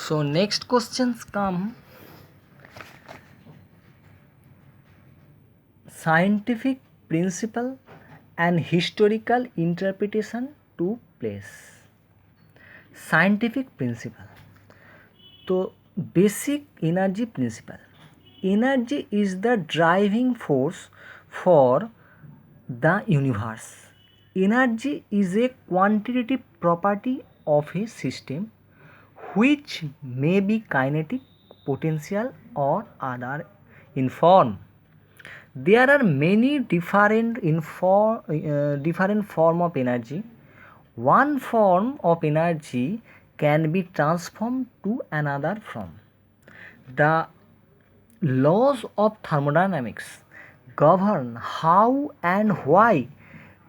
So next questions come scientific principle and historical interpretation to place. Scientific principle. तो basic energy principle. Energy is the driving force for the universe. Energy is a quantitative property of a system which may be kinetic, potential, or other in form. There are many different form of energy. One form of energy can be transformed to another form. The laws of thermodynamics govern how and why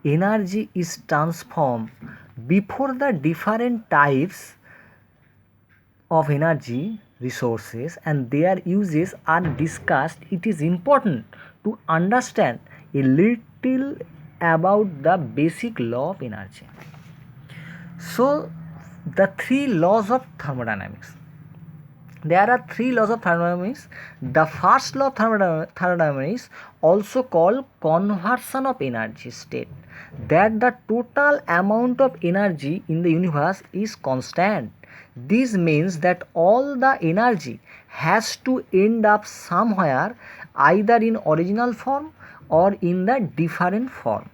energy is transformed. Before the different types of energy resources and their uses are discussed, it is important to understand a little about the basic law of energy. So, the three laws of thermodynamics. There are three laws of thermodynamics. The first law of thermodynamics, also called conversion of energy, state that the total amount of energy in the universe is constant. This means that all the energy has to end up somewhere, either in original form or in the different form.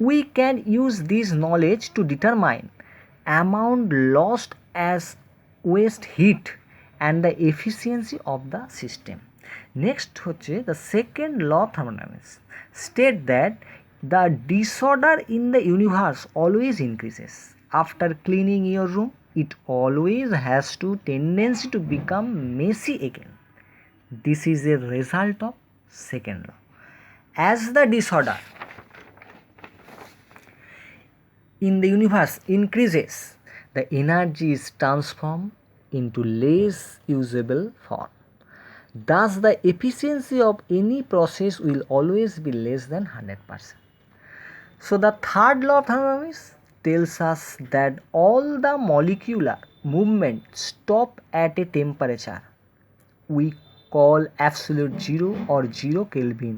We can use this knowledge to determine amount lost as waste heat and the efficiency of the system. Next হচ্ছে the second law of thermodynamics state that the disorder in the universe always increases. After cleaning your room, it always has to tendency to become messy again. This is a result of second law. As the disorder in the universe increases, the energy is transformed into less usable form. Thus, the efficiency of any process will always be less than 100%. So, the third law of thermodynamics tells us that all the molecular movement stop at a temperature we call absolute zero or 0 Kelvin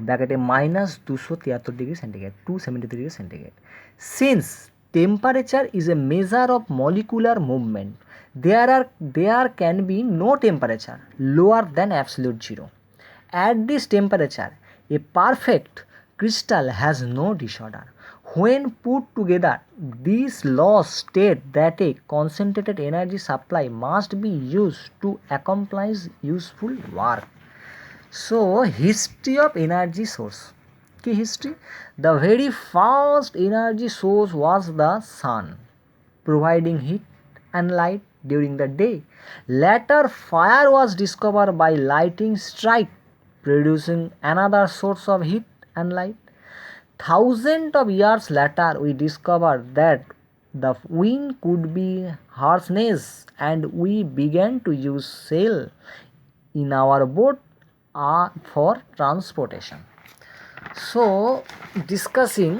ব্র্যাকেটে -273 degree centigrade 273 degree centigrade. Since temperature is a measure of molecular movement, there can be no temperature lower than absolute zero. At this temperature, a perfect crystal has no disorder. When put together, these laws state that a concentrated energy supply must be used to accomplish useful work. So, history of energy source. Key history? The very first energy source was the sun, providing heat and light during the day. Later, fire was discovered by lighting strike, producing another source of heat and light. Thousands of years later, we discovered that the wind could be harnessed, and we began to use sail in our boat for transportation. So, discussing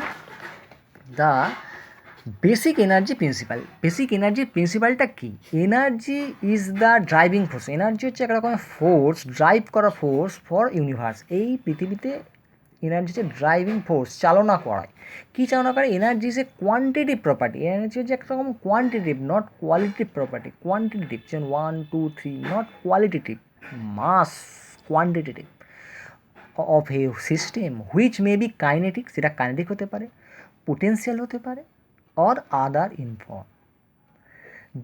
the basic energy principle. Basic energy প্রিন্সিপালটা কী? Energy is the driving force. Energy হচ্ছে এক রকমের force, drive করা force for universe. এই পৃথিবীতে energy হচ্ছে driving force, চালনা করায়. কী চালনা করে? Energy is a quantitative property. Energy হচ্ছে একটা রকম quantitative, not qualitative property. Quantitative যেমন 1 2 3, not qualitative. Mass quantitative of a system which may be kinetic, সেটা কাইনেটিক হতে পারে, পোটেন্সিয়াল হতে পারে, or other in form.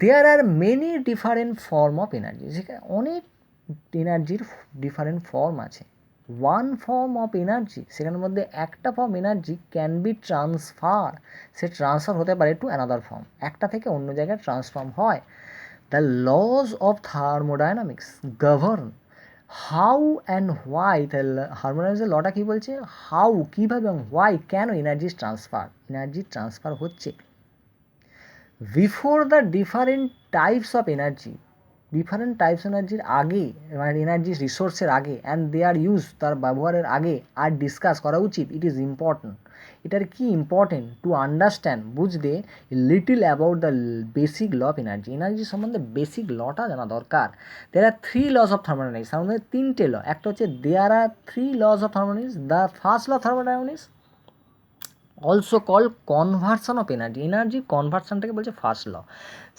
There are many different form of energy. যেখানে অনেক এনার্জির ডিফারেন্ট ফর্ম আছে. ওয়ান ফর্ম অফ এনার্জি, সেখানের মধ্যে একটা form energy can be transfer, say transfer হতে পারে টু অ্যানাদার ফর্ম, একটা থেকে অন্য জায়গায় ট্রান্সফর্ম হয়. The laws of thermodynamics govern how and why. তাহলে হারমোডাইনামিক্সের লটা কী বলছে? হাউ, কীভাবে এবং হোয়াই, কেন এনার্জি ট্রান্সফার হচ্ছে. Before the different types of energy, different types এনার্জির আগে, মানে এনার্জি রিসোর্সের আগে, অ্যান্ড দে আর ইউজ, তার ব্যবহারের আগে আর ডিসকাস করা উচিত. It is important. এটার কি ইম্পর্টেন্ট টু আন্ডারস্ট্যান্ড, বুঝতে little about the basic law of energy. Energy সম্বন্ধে বেসিক লটা জানা দরকার। There are 3 laws of thermodynamics, তার মধ্যে 3টে ল। একটা হচ্ছে there are 3 laws of thermodynamics, the first law of thermodynamics also call conversion of energy, energy কনভার্সনটাকে বলছে first law.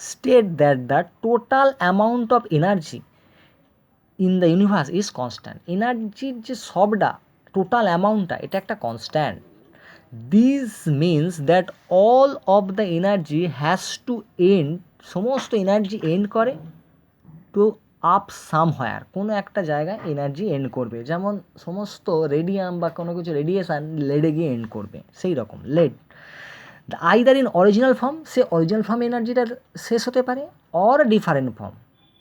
State that the total amount of energy in the universe is constant, এনার্জির যে সবটা total অ্যামাউন্টটা এটা একটা constant. This means that all of the energy has to end, সমস্ত energy end করে টু আপ সামহোয়ার, কোনো একটা জায়গায় এনার্জি এন্ড করবে। যেমন সমস্ত রেডিয়াম বা কোনো কিছু রেডিয়েশান লেডে গিয়ে এন্ড করবে, সেই রকম led either in original form, সে অরিজিনাল ফর্ম এনার্জিটা শেষ হতে পারে, অর ডিফারেন্ট ফর্ম,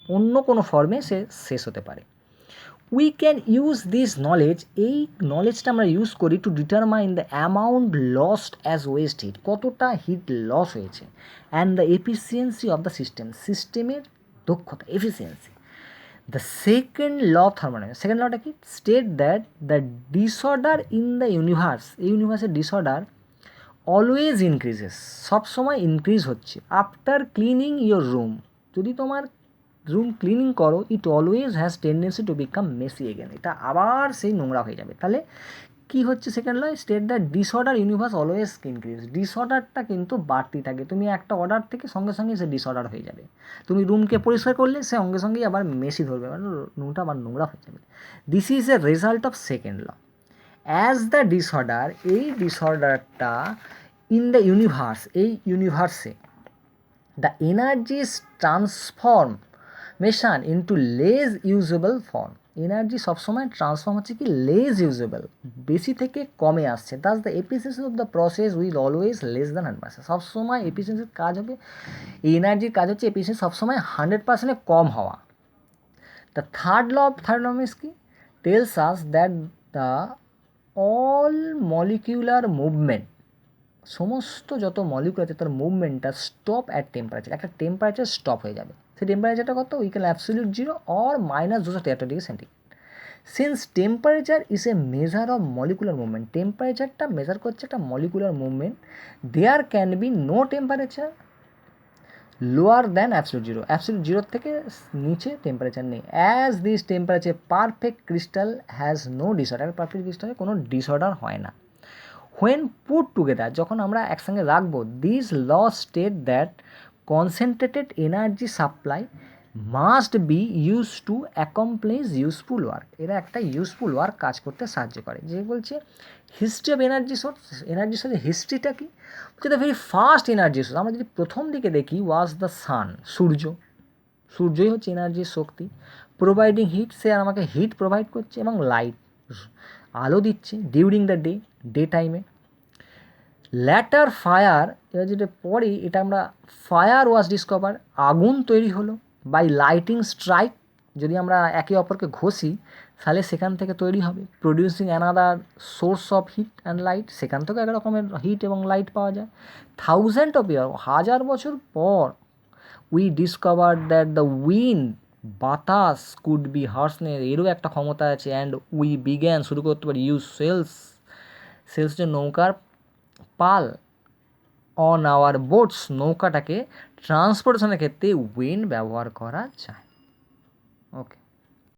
অন্য কোনো ফর্মে সে শেষ হতে পারে। We can use this knowledge, এই নলেজটা আমরা ইউজ করি to determine the amount lost as waste heat, কতটা হিট লস হয়েছে, and the efficiency of the system, সিস্টেমের দক্ষতা efficiency. The second law of thermodynamics, second লটা কি? State that the disorder in the universe, এই ইউনিভার্সের disorder always increases, সবসময় increase হচ্ছে। আফটার ক্লিনিং ইয়োর রুম, যদি তোমার রুম ক্লিনিং করো, it always has tendency to become messy again, এটা আবার সেই নোংরা হয়ে যাবে। তাহলে কী হচ্ছে second law? State that disorder universe always increase, ডিসঅর্ডারটা কিন্তু বাড়তি থাকে, তুমি একটা অর্ডার থেকে সঙ্গে সঙ্গে সে ডিসঅর্ডার হয়ে যাবে। তুমি রুমকে পরিষ্কার করলে সে সঙ্গে সঙ্গেই আবার মেসি ধরবে, মানে রুমটা আবার নোংরা হয়ে যাবে। This is a result of second law. As the disorder, এই ডিসঅর্ডারটা ইন দ্য ইউনিভার্স, এই ইউনিভার্সে the energy is transformation into less usable form, energy সবসময় ট্রান্সফর্ম হচ্ছে কি লেস ইউজেবল, বেশি থেকে কমে আসছে। Thus the efficiency of the process will always less than 100%, সবসময় এফিসিয়েন্সির কাজ হবে, এই এনার্জির কাজ হচ্ছে এফিসিয়েন্সি সবসময় 100%-এ কম হওয়া। The third law of thermodynamics কি? Tells us that the all molecular movement, সমস্ত যত মলিকিউল আছে তার মুভমেন্টটা স্টপ অ্যাট টেম্পারেচার, একটা টেম্পারেচার স্টপ হয়ে যাবে। সেই টেম্পারেচারটা কত? Equal absolute 0 or -273°C। Since temperature is a measure of molecular movement, টেম্পারেচারটা মেজার করছে একটা molecular movement, there can be no temperature lower than absolute 0, absolute 0 থেকে নিচে টেম্পারেচার নেই। As this temperature perfect crystal has no disorder, perfect ক্রিস্টালে কোনো disorder হয় না। হোয়েন পুট টুগেদার, যখন আমরা একসঙ্গে রাখবো, this law state that concentrated energy supply must be use to accomplish useful work, এরা একটা ইউজফুল ওয়ার্ক কাজ করতে সাহায্য করে। যে বলছে history of energy source, energy সোর্সের হিস্ট্রিটা কি? বলছে the very first energy source, আমরা যদি প্রথম দিকে দেখি, ওয়াজ দ্য সান, সূর্য, সূর্যই হচ্ছে এনার্জির শক্তি, প্রোভাইডিং হিট, সে আমাকে হিট প্রোভাইড করছে, এবং লাইট, আলো দিচ্ছে ডিউরিং দ্য ডে, ডে টাইমে। ল্যাটার ফায়ার, এবার যেটা পরে এটা আমরা ফায়ার ওয়াজ ডিসকভার, আগুন তৈরি হলো বাই লাইটিং স্ট্রাইক, যদি আমরা একে অপরকে ঘষি তাহলে সেখান থেকে তৈরি হবে, producing another source of heat and light, সেখান থেকে এক রকমের হিট এবং লাইট পাওয়া যায়। থাউজেন্ড অফ ইয়ার, 1000 বছর পর, we discover that the wind, বাতাস কুড বি হার্সনেস, এরও একটা ক্ষমতা আছে, অ্যান্ড উই বিগ্যান, শুরু করতে পারি, ইউজ সেলস, সেলস হচ্ছে নৌকার পাল, অন আওয়ার বোটস, নৌকাটাকে ট্রান্সপোর্টেশনের ক্ষেত্রে উইন্ড ব্যবহার করা যায়। ওকে।